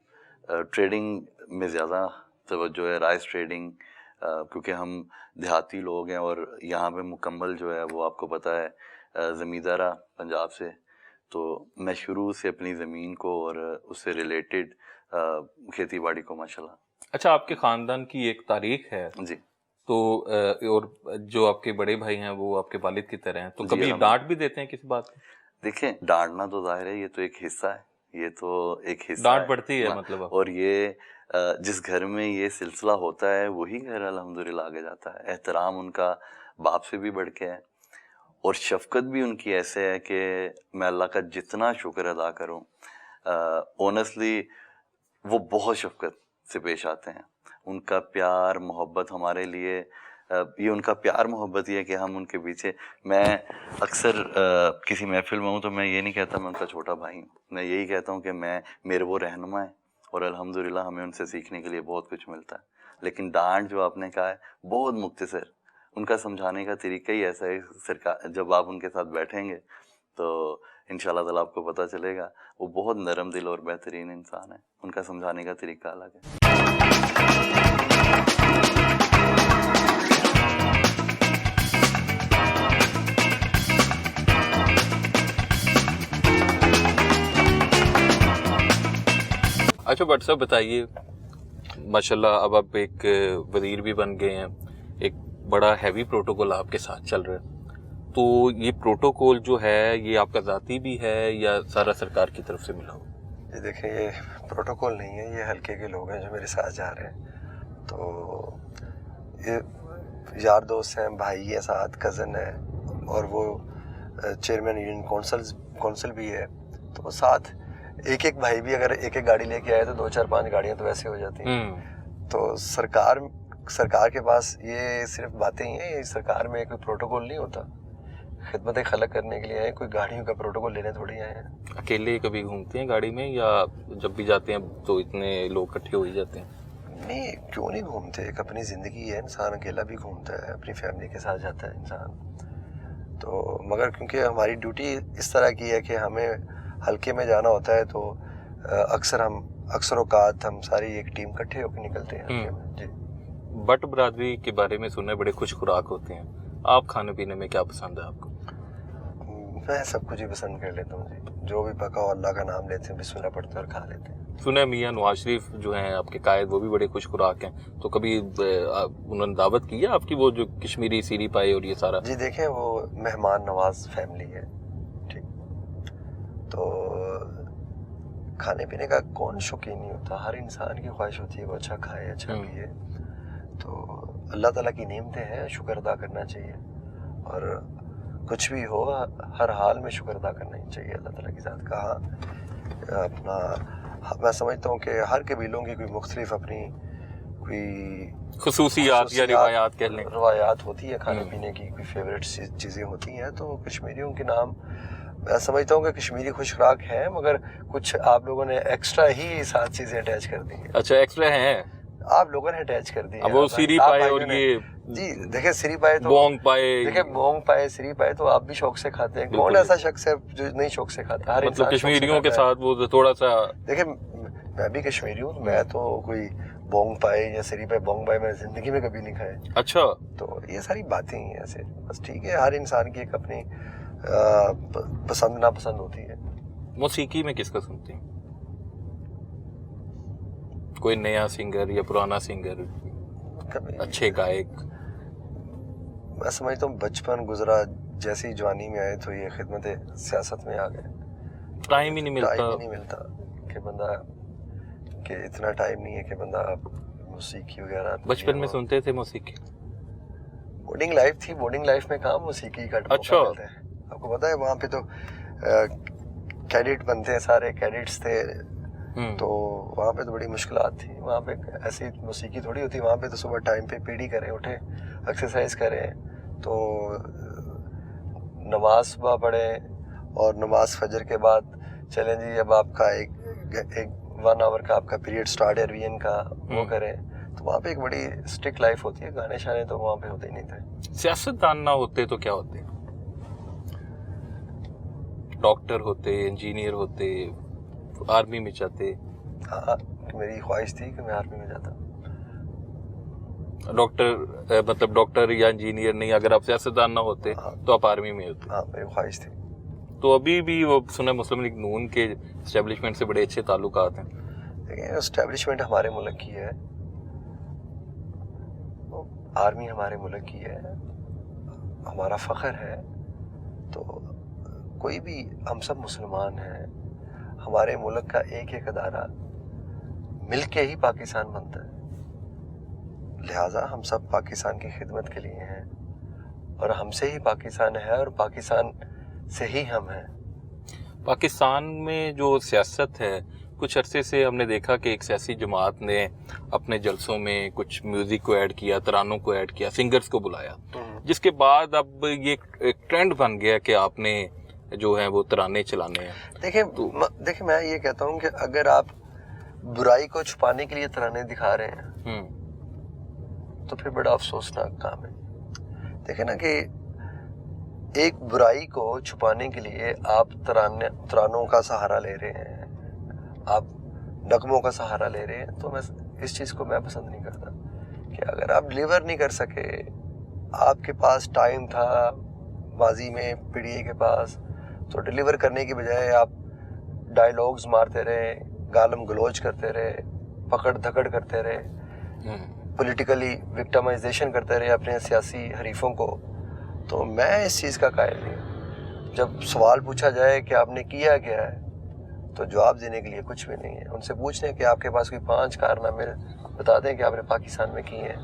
ٹریڈنگ میں زیادہ توجہ ہے، رائس ٹریڈنگ، کیونکہ ہم دیہاتی لوگ ہیں، اور یہاں پہ مکمل جو ہے وہ آپ کو پتہ ہے زمیندارہ پنجاب سے، تو میں شروع سے اپنی زمین کو اور اس سے ریلیٹڈ کھیتی باڑی کو ماشاءاللہ۔ اچھا، آپ کے خاندان کی ایک تاریخ ہے جی، تو اور جو آپ کے بڑے بھائی ہیں وہ آپ کے والد کی طرح ہیں، تو کبھی ڈانٹ بھی دیتے ہیں کسی بات کی؟ دیکھیں ڈانٹنا تو ظاہر ہے، یہ تو ایک حصہ ہے، یہ تو ایک حصہ ڈانٹ پڑتی ہے مطلب، اور یہ جس گھر میں یہ سلسلہ ہوتا ہے وہی گھر الحمدللہ آگے جاتا ہے۔ احترام ان کا باپ سے بھی بڑھ کے ہے، اور شفقت بھی ان کی ایسے ہے کہ میں اللہ کا جتنا شکر ادا کروں، اونیسٹلی وہ بہت شفقت سے پیش آتے ہیں، ان کا پیار محبت ہمارے لیے، یہ ان کا پیار محبت یہ ہے کہ ہم ان کے پیچھے، میں اکثر کسی محفل میں ہوں تو میں یہ نہیں کہتا میں ان کا چھوٹا بھائی ہوں، میں یہی کہتا ہوں کہ میرے وہ رہنما ہیں، اور الحمدللہ ہمیں ان سے سیکھنے کے لیے بہت کچھ ملتا ہے۔ لیکن ڈانٹ جو آپ نے کہا ہے بہت مختصر، ان کا سمجھانے کا طریقہ ہی ایسا ہے، جب آپ ان کے ساتھ بیٹھیں گے تو انشاءاللہ تعالیٰ آپ کو پتہ چلے گا، وہ بہت نرم دل اور بہترین انسان ہے، ان کا سمجھانے کا طریقہ الگ ہے۔ اچھا بٹ صاحب بتائیے، ماشاءاللہ اب آپ ایک وزیر بھی بن گئے ہیں، ایک بڑا ہیوی پروٹوکول آپ کے ساتھ چل رہا ہے، تو یہ پروٹوکول جو ہے یہ آپ کا ذاتی بھی ہے یا سارا سرکار کی طرف سے ملا ہو؟ یہ دیکھیں، یہ پروٹوکول نہیں ہے، یہ حلقے کے لوگ ہیں جو میرے ساتھ جا رہے ہیں، تو یہ یار دوست ہیں، بھائی ہے ساتھ، کزن ہے، اور وہ چیئرمین یونین کونسل بھی ہے، تو وہ ساتھ ایک بھائی بھی اگر ایک گاڑی لے کے آئے تو 2 4 5 گاڑیاں تو ویسے ہو جاتی ہیں۔ تو سرکار सरकार के पास ये सिर्फ बातें ही हैं, ये सरकार में कोई प्रोटोकॉल नहीं होता। खिदमत खलक करने के लिए आए, कोई गाड़ियों का प्रोटोकॉल लेने थोड़ी आए हैं। अकेले कभी घूमते हैं गाड़ी में, या जब भी जाते हैं तो इतने लोग इकट्ठे हो ही जाते हैं? नहीं, क्यों नहीं घूमते, एक अपनी ज़िंदगी है, इंसान अकेला भी घूमता है, अपनी फैमिली के साथ जाता है इंसान। तो मगर क्योंकि हमारी ड्यूटी इस तरह की है कि हमें हल्के में जाना होता है, तो अक्सर औकात हम सारी एक टीम इकट्ठे होकर निकलते हैं हल्के में। जी। बट बरादरी के बारे में सुनने बड़े खुश खुराक होते हैं, आप खाने पीने में क्या पसंद है आपको? मैं सब कुछ ही पसंद कर लेता हूँ जी, जो भी पका हो अल्लाह का नाम लेते हैं, बिस्मिल्लाह पढ़ते हैं और खा लेते हैं। सुना है मियाँ नवाज शरीफ जो हैं आपके कायद, वो भी बड़े खुश खुराक हैं, तो कभी उन्होंने दावत की है आपकी, वो जो कश्मीरी सीरी पाए और ये सारा? जी देखें, वो मेहमान नवाज फैमिली है, ठीक, तो खाने पीने का कौन शौकीन नहीं होता, हर इंसान की ख्वाहिश होती है वो अच्छा खाए, अच्छा पिए। तो अल्लाह ताला की नेमतें हैं, शुक्र अदा करना चाहिए, और कुछ भी हो हर हाल में शुक्र अदा करना ही चाहिए अल्लाह ताला की ज़ात का। अपना मैं समझता हूँ कि हर कबीलों की कोई मुख्तलिफ अपनी कोई खुसूसियात या रिवायात कह लें, रवायात होती है खाने पीने की, कोई फेवरेट चीज़ें होती हैं। तो कश्मीरियों के नाम मैं समझता हूँ कि कश्मीरी खुश खुराक है, मगर कुछ आप लोगों ने एक्स्ट्रा ही 7 चीज़ें अटैच कर दी हैं। अच्छा, एक्स्ट्रा हैं आप लोगों ने अटैच कर दी है। अब वो सीरी पाए और ये जी देखें, सीरी पाए तो बोंग पाए, देखें बोंग पाए, सीरी पाए तो आप भी शौक से खाते हैं। कौन ऐसा शख्स है जो नहीं शौक से खाता? हर मतलब इंसान कश्मीरियों के साथ वो थोड़ा सा। देखें, मैं भी कश्मीरी हूँ, मैं तो कोई बोंग पाए या सीरी पाए, बोंग पाए मैंने जिंदगी में कभी नहीं खाए। अच्छा, तो ये सारी बातें ही ऐसे बस, ठीक है, हर इंसान की एक अपनी पसंद नापसंद होती है। मौसीकी में किसका सुनते हैं? कोई नया सिंगर या पुराना सिंगर, अच्छे गायक? मैं समझता हूँ बचपन गुजरा, जैसी जवानी में आए तो ये खिदमत सियासत में आ गए। टाइम ही नहीं मिलता कि बंदा, कि इतना टाइम नहीं है कि बंदा मौसीकी वगैरह। बचपन में सुनते थे मौसीकी? बोर्डिंग लाइफ थी, बोर्डिंग लाइफ में कहाँ मौसीकी का अच्छा, आपको पता है वहाँ पे तो कैडेट बनते हैं, सारे कैडेट्स थे, तो वहाँ पे तो बड़ी मुश्किलात थी। वहाँ पे ऐसी मौसीकी थोड़ी होती, वहाँ पे तो सुबह टाइम पे पीढ़ी करें, उठे, एक्सरसाइज करें, तो नमाज सुबह पढ़ें, और नमाज फजर के बाद चलें जी, अब आपका एक 1 आवर का आपका पीरियड स्टार्ट है रिवीजन का, वो करें। तो वहाँ पे एक बड़ी स्ट्रिक्ट लाइफ होती है, गाने शाने तो वहाँ पे होते ही नहीं थे। सियासतदान ना होते तो क्या होते? डॉक्टर होते, इंजीनियर होते, आर्मी में जाते? हाँ, मेरी ख्वाहिश थी कि मैं आर्मी में जाता। डॉक्टर मतलब डॉक्टर या इंजीनियर नहीं, अगर आप सियासतदान ना होते तो आप आर्मी में होते? हाँ, मेरी ख्वाहिश थी। तो अभी भी वो सुना मुस्लिम लीग नून के एस्टेब्लिशमेंट से बड़े अच्छे ताल्लुकात हैं। देखिए, एस्टेब्लिशमेंट हमारे मुल्क की है, आर्मी हमारे मुल्क की है, हमारा फ़ख्र है। तो कोई भी, हम सब मुसलमान हैं, हमारे मुल्क का एक एक अदारा मिल के ही पाकिस्तान बनता है, लिहाजा हम सब पाकिस्तान की खिदमत के लिए हैं, और हमसे ही पाकिस्तान है, और पाकिस्तान से ही हम हैं। पाकिस्तान में जो सियासत है, कुछ अरसे से हमने देखा कि एक सियासी जमात ने अपने जलसों में कुछ म्यूज़िक को ऐड किया, तरानों को ऐड किया, सिंगर्स को बुलाया, जिसके बाद अब ये एक ट्रेंड बन गया कि आपने जो है वो तराने चलाने हैं। देखिए मैं ये कहता हूँ कि अगर आप बुराई को छुपाने के लिए तराने दिखा रहे हैं तो फिर बड़ा अफसोसनाक काम है। देखे ना कि एक बुराई को छुपाने के लिए आप तरानों का सहारा ले रहे हैं, आप नगमों का सहारा ले रहे हैं, तो मैं इस चीज़ को मैं पसंद नहीं करता। कि अगर आप डिलीवर नहीं कर सके, आपके पास टाइम था माजी में पीडीए के पास, तो डिलीवर करने की बजाय आप डायलॉग्स मारते रहे, गालम गलोच करते रहे, पकड़ धकड़ करते रहे, पॉलिटिकली विक्टिमाइजेशन करते रहे अपने सियासी हरीफों को, तो मैं इस चीज़ का कायल नहीं। जब सवाल पूछा जाए कि आपने किया क्या है, तो जवाब देने के लिए कुछ भी नहीं है। उनसे पूछने कि आपके पास कोई 5 कारनामे बता दें कि आपने पाकिस्तान में किए हैं,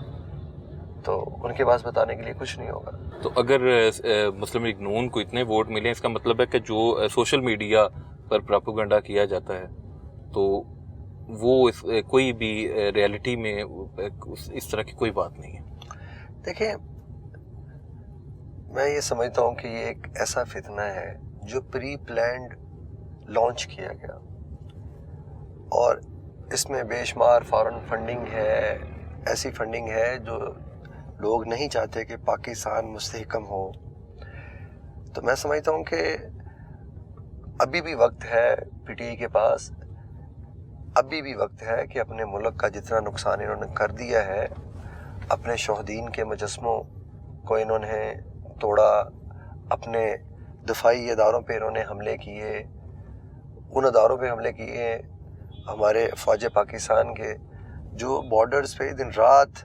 तो उनके पास बताने के लिए कुछ नहीं होगा। तो अगर मुस्लिम लीग नून को इतने वोट मिले, इसका मतलब है कि जो सोशल मीडिया पर प्रोपेगेंडा किया जाता है तो वो कोई भी रियलिटी में इस तरह की कोई बात नहीं है? देखिए, मैं ये समझता हूँ कि ये एक ऐसा फितना है जो प्री प्लान्ड लॉन्च किया गया, और इसमें बेशुमार फॉरेन फंडिंग है, ऐसी फंडिंग है जो लोग नहीं चाहते कि पाकिस्तान मुस्तहकम हो। तो मैं समझता हूँ कि अभी भी वक्त है पीटीआई के पास, अभी भी वक्त है कि अपने मुल्क का जितना नुकसान इन्होंने कर दिया है, अपने शहीदीन के मुजस्मों को इन्होंने तोड़ा, अपने दफाई अदारों पे इन्होंने हमले किए, उन अदारों पे हमले किए हमारे फ़ौज पाकिस्तान के जो बॉर्डर्स पे दिन रात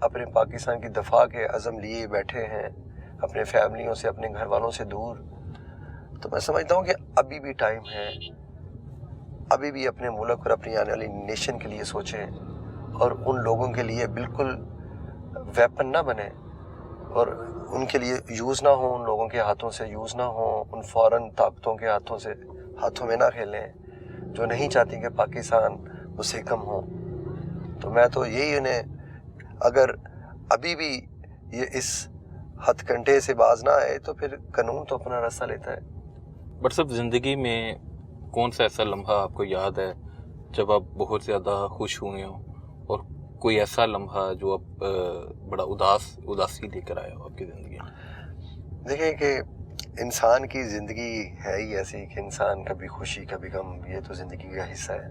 अपने पाकिस्तान की दफ़ा के अज़म लिए बैठे हैं, अपने फैमिलियों से, अपने घर वालों से दूर। तो मैं समझता हूँ कि अभी भी टाइम है, अभी भी अपने मुल्क और अपनी आने वाली नेशन के लिए सोचें, और उन लोगों के लिए बिल्कुल वेपन ना बने, और उनके लिए यूज़ ना हो, उन लोगों के हाथों से यूज़ ना हो, उन फॉरेन ताकतों के हाथों में ना खेलें जो नहीं चाहती कि पाकिस्तान मुस्तहकम हो। तो मैं तो यही उन्हें, अगर अभी भी ये इस हथकंडे से बाज ना आए तो फिर कानून तो अपना रास्ता लेता है। बट सब ज़िंदगी में कौन सा ऐसा लम्हा आपको याद है जब आप बहुत ज़्यादा खुश हुए हो, और कोई ऐसा लम्हा जो आप बड़ा उदासी लेकर आया हो आपकी ज़िंदगी में? देखिए कि इंसान की ज़िंदगी है ही ऐसी कि इंसान कभी खुशी कभी गम, ये तो ज़िंदगी का हिस्सा है।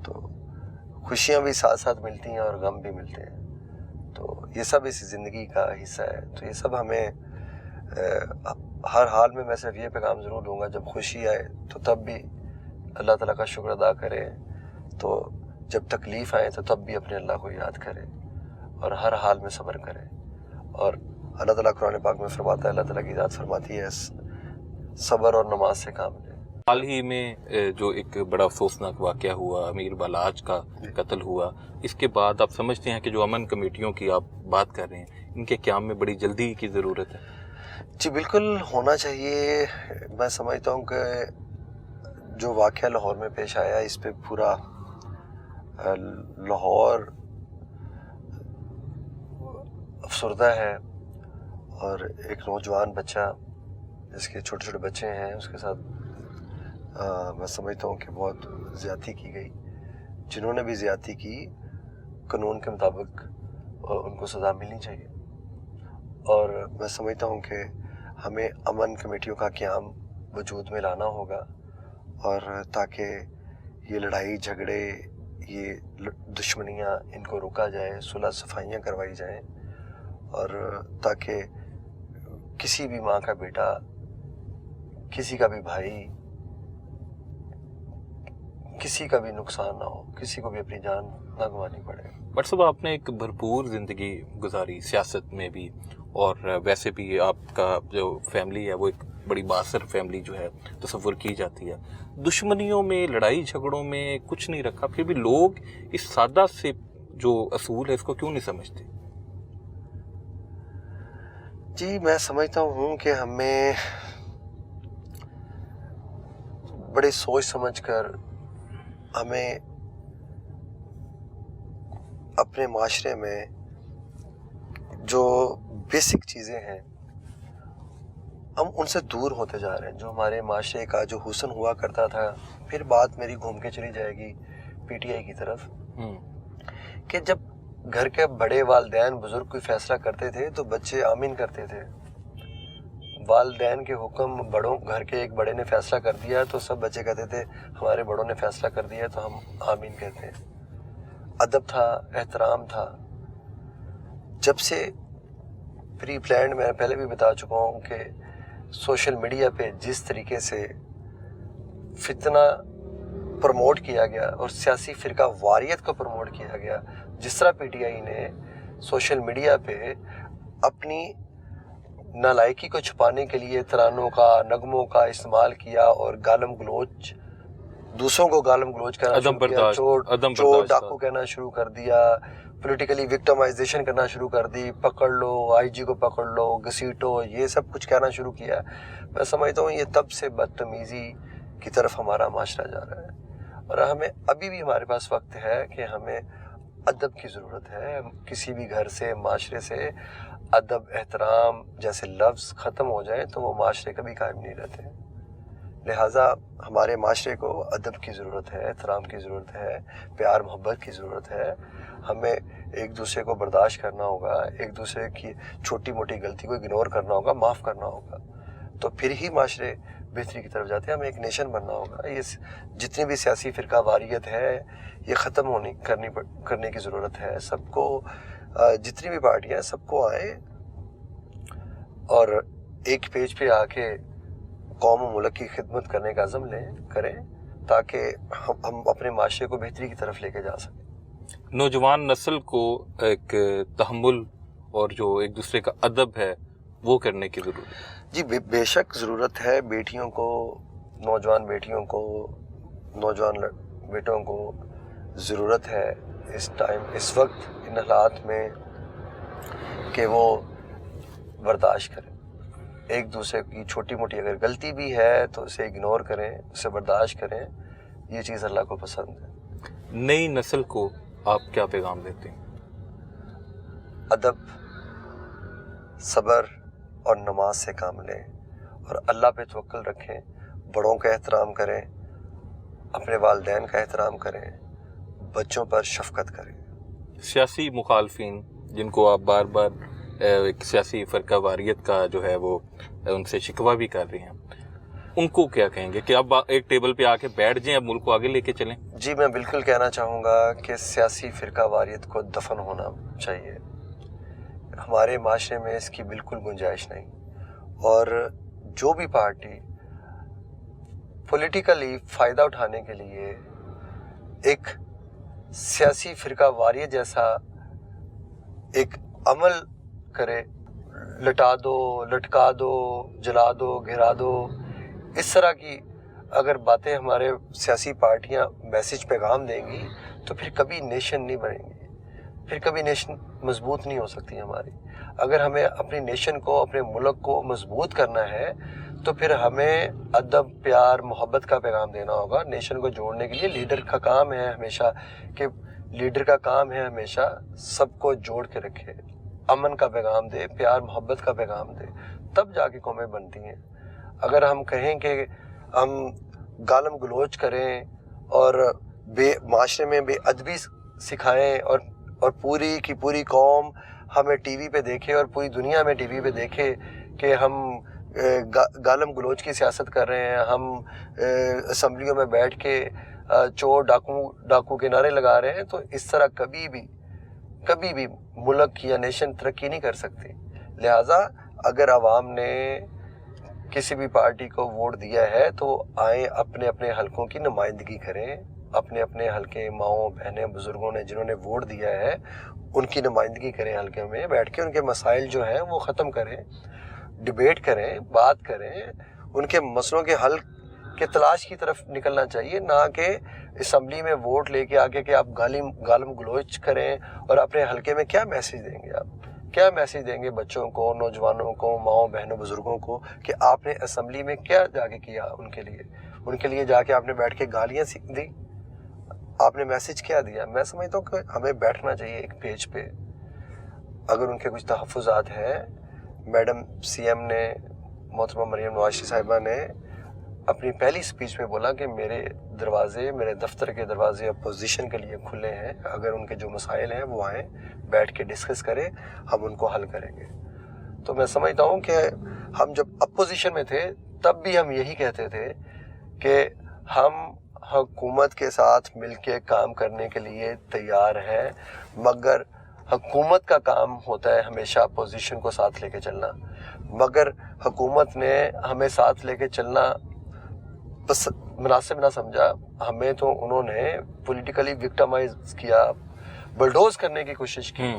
तो खुशियाँ भी साथ साथ मिलती हैं और गम भी मिलते हैं, तो ये सब इस ज़िंदगी का हिस्सा है। तो ये सब हमें हर हाल में, मैं सिर्फ ये पैगाम ज़रूर दूंगा, जब खुशी आए तो तब भी अल्लाह ताला का शुक्र अदा करें, तो जब तकलीफ़ आए तो तब भी अपने अल्लाह को याद करें, और हर हाल में सब्र करें। और अल्लाह ताला कुरान पाक में फरमाता है, अल्लाह ताला की ज़ात फरमाती है, सब्र और नमाज से काम लें। हाल ही में जो एक बड़ा अफसोसनाक वाक़या हुआ, अमीर बालाज का कत्ल हुआ, इसके बाद आप समझते हैं कि जो अमन कमेटियों की आप बात कर रहे हैं, इनके क़याम में बड़ी जल्दी की ज़रूरत है? जी बिल्कुल होना चाहिए। मैं समझता हूँ कि जो वाक़या लाहौर में पेश आया, इस पे पूरा लाहौर अफसरदा है, और एक नौजवान बच्चा जिसके छोटे छोटे बच्चे हैं उसके साथ मैं समझता हूँ कि बहुत ज़्यादती की गई। जिन्होंने भी ज़्यादती की, कानून के मुताबिक उनको सज़ा मिलनी चाहिए। और मैं समझता हूँ कि हमें अमन कमेटियों का क़याम वजूद में लाना होगा, और ताकि ये लड़ाई झगड़े, ये दुश्मनियाँ, इनको रोका जाए, सुलह सफाइयाँ करवाई जाएँ, और ताकि किसी भी माँ का बेटा, किसी का भी भाई, किसी का भी नुकसान ना हो, किसी को भी अपनी जान ना गंवानी पड़े। बट साहब, आपने एक भरपूर ज़िंदगी गुजारी सियासत में भी, और वैसे भी आपका जो फैमिली है वो एक बड़ी बासर फैमिली जो है तस्वुर की जाती है। दुश्मनियों में, लड़ाई झगड़ों में कुछ नहीं रखा, फिर भी लोग इस सादा से जो असूल है इसको क्यों नहीं समझते? जी मैं समझता हूँ कि हमें बड़े सोच समझकर हमें अपने माशरे में जो बेसिक चीज़ें हैं हम उनसे दूर होते जा रहे हैं। जो हमारे माशरे का जो हुस्न हुआ करता था, फिर बात मेरी घूम के चली जाएगी पीटीआई की तरफ, कि जब घर के बड़े वालिदैन बुजुर्ग कोई फैसला करते थे तो बच्चे आमीन करते थे। वालिदैन के हुक्म, बड़ों, घर के एक बड़े ने फैसला कर दिया तो सब बच्चे कहते थे हमारे बड़ों ने फैसला कर दिया तो हम आमीन कहते हैं। अदब था, एहतराम था। जब से प्री प्लान्ड, मैं पहले भी बता चुका हूँ कि सोशल मीडिया पे जिस तरीके से फितना प्रमोट किया गया और सियासी फ़िरका वारियत को प्रमोट किया गया, जिस तरह पीटीआई ने सोशल मीडिया पे अपनी नालायकी को छुपाने के लिए तरानों का, नगमों का इस्तेमाल किया और गालम गलोच, दूसरों को गालम गलोच करना शुरू किया, चोर डाकू कहना शुरू कर दिया, पॉलिटिकली विक्टिमाइजेशन करना शुरू कर दी, पकड़ लो, आईजी को पकड़ लो, घसीटो, ये सब कुछ कहना शुरू किया। मैं समझता हूँ ये तब से बदतमीज़ी की तरफ हमारा माशरा जा रहा है। اور ہمیں ابھی بھی ہمارے پاس وقت ہے کہ ہمیں ادب کی ضرورت ہے. کسی بھی گھر سے معاشرے سے ادب احترام جیسے لفظ ختم ہو جائیں تو وہ معاشرے کبھی قائم نہیں رہتے. لہٰذا ہمارے معاشرے کو ادب کی ضرورت ہے, احترام کی ضرورت ہے, پیار محبت کی ضرورت ہے. ہمیں ایک دوسرے کو برداشت کرنا ہوگا, ایک دوسرے کی چھوٹی موٹی غلطی کو اگنور کرنا ہوگا, معاف کرنا ہوگا, تو پھر ہی معاشرے بہتری کی طرف جاتے ہیں. ہمیں ایک نیشن بننا ہوگا. یہ جتنی بھی سیاسی فرقہ واریت ہے یہ ختم کرنے کی ضرورت ہے. سب کو جتنی بھی پارٹیاں ہیں سب کو آئیں اور ایک پیج پہ آ کے قوم و ملک کی خدمت کرنے کا عزم کریں تاکہ ہم اپنے معاشرے کو بہتری کی طرف لے کے جا سکیں. نوجوان نسل کو ایک تحمل اور جو ایک دوسرے کا ادب ہے وہ کرنے کی ضرورت ہے. جی بے شک ضرورت ہے. بیٹیوں کو, نوجوان بیٹیوں کو, نوجوان بیٹوں کو ضرورت ہے اس وقت ان حالات میں کہ وہ برداشت کریں. ایک دوسرے کی چھوٹی موٹی اگر غلطی بھی ہے تو اسے اگنور کریں, اسے برداشت کریں. یہ چیز اللہ کو پسند ہے. نئی نسل کو آپ کیا پیغام دیتے ہیں؟ ادب, صبر اور نماز سے کام لیں اور اللہ پہ توکل رکھیں. بڑوں کا احترام کریں, اپنے والدین کا احترام کریں, بچوں پر شفقت کریں. سیاسی مخالفین جن کو آپ بار بار ایک سیاسی فرقہ واریت کا جو ہے وہ ان سے شکوہ بھی کر رہے ہیں, ان کو کیا کہیں گے کہ اب ایک ٹیبل پہ آ کے بیٹھ جائیں, اب ملک کو آگے لے کے چلیں؟ جی میں بالکل کہنا چاہوں گا کہ سیاسی فرقہ واریت کو دفن ہونا چاہیے. ہمارے معاشرے میں اس کی بالکل گنجائش نہیں. اور جو بھی پارٹی پولیٹیکلی فائدہ اٹھانے کے لیے ایک سیاسی فرقہ واریت جیسا ایک عمل کرے, لٹا دو, لٹکا دو, جلا دو, گھرا دو, اس طرح کی اگر باتیں ہمارے سیاسی پارٹیاں میسج پیغام دیں گی تو پھر کبھی نیشن نہیں بنے گی, پھر کبھی نیشن مضبوط نہیں ہو سکتی ہماری. اگر ہمیں اپنی نیشن کو, اپنے ملک کو مضبوط کرنا ہے تو پھر ہمیں ادب, پیار, محبت کا پیغام دینا ہوگا. نیشن کو جوڑنے کے لیے لیڈر کا کام ہے ہمیشہ سب کو جوڑ کے رکھے, امن کا پیغام دے, پیار محبت کا پیغام دے, تب جا کے قومیں بنتی ہیں. اگر ہم کہیں کہ ہم گالم گلوچ کریں اور معاشرے میں بے ادبی سکھائیں اور پوری کی پوری قوم ہمیں ٹی وی پہ دیکھے اور پوری دنیا میں ٹی وی پہ دیکھے کہ ہم گالم گلوچ کی سیاست کر رہے ہیں, ہم اسمبلیوں میں بیٹھ کے چور ڈاکو کے نعرے لگا رہے ہیں, تو اس طرح کبھی بھی ملک یا نیشن ترقی نہیں کر سکتی. لہٰذا اگر عوام نے کسی بھی پارٹی کو ووٹ دیا ہے تو آئیں اپنے اپنے حلقوں کی نمائندگی کریں. اپنے اپنے حلقے, ماؤں بہنیں بزرگوں نے جنہوں نے ووٹ دیا ہے ان کی نمائندگی کریں, حلقے میں بیٹھ کے ان کے مسائل جو ہیں وہ ختم کریں, ڈیبیٹ کریں, بات کریں. ان کے مسئلوں کے حل کے تلاش کی طرف نکلنا چاہیے, نہ کہ اسمبلی میں ووٹ لے کے آگے کہ آپ گالم گلوچ کریں. اور اپنے حلقے میں کیا میسیج دیں گے, آپ کیا میسیج دیں گے بچوں کو, نوجوانوں کو, ماؤں بہنوں بزرگوں کو کہ آپ نے اسمبلی میں کیا جا کے کیا ان کے لیے جا کے آپ نے بیٹھ کے گالیاں دی, آپ نے میسیج کیا دیا. میں سمجھتا ہوں کہ ہمیں بیٹھنا چاہیے ایک پیج پہ. اگر ان کے کچھ تحفظات ہیں, میڈم سی ایم نے, محترمہ مریم نواز صاحبہ نے اپنی پہلی سپیچ میں بولا کہ میرے دفتر کے دروازے اپوزیشن کے لیے کھلے ہیں. اگر ان کے جو مسائل ہیں وہ آئیں, بیٹھ کے ڈسکس کریں, ہم ان کو حل کریں گے. تو میں سمجھتا ہوں کہ ہم جب اپوزیشن میں تھے تب بھی ہم یہی کہتے تھے کہ ہم حکومت کے ساتھ مل کے کام کرنے کے لیے تیار ہیں, مگر حکومت کا کام ہوتا ہے ہمیشہ اپوزیشن کو ساتھ لے کے چلنا. مگر حکومت نے ہمیں ساتھ لے کے چلنا مناسب نہ سمجھا. ہمیں تو انہوں نے پولیٹیکلی وکٹمائز کیا, بلڈوز کرنے کی کوشش کی.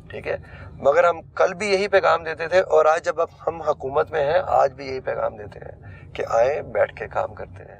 ٹھیک ہے, مگر ہم کل بھی یہی پیغام دیتے تھے اور آج جب ہم حکومت میں ہیں آج بھی یہی پیغام دیتے ہیں کہ آئیں بیٹھ کے کام کرتے ہیں.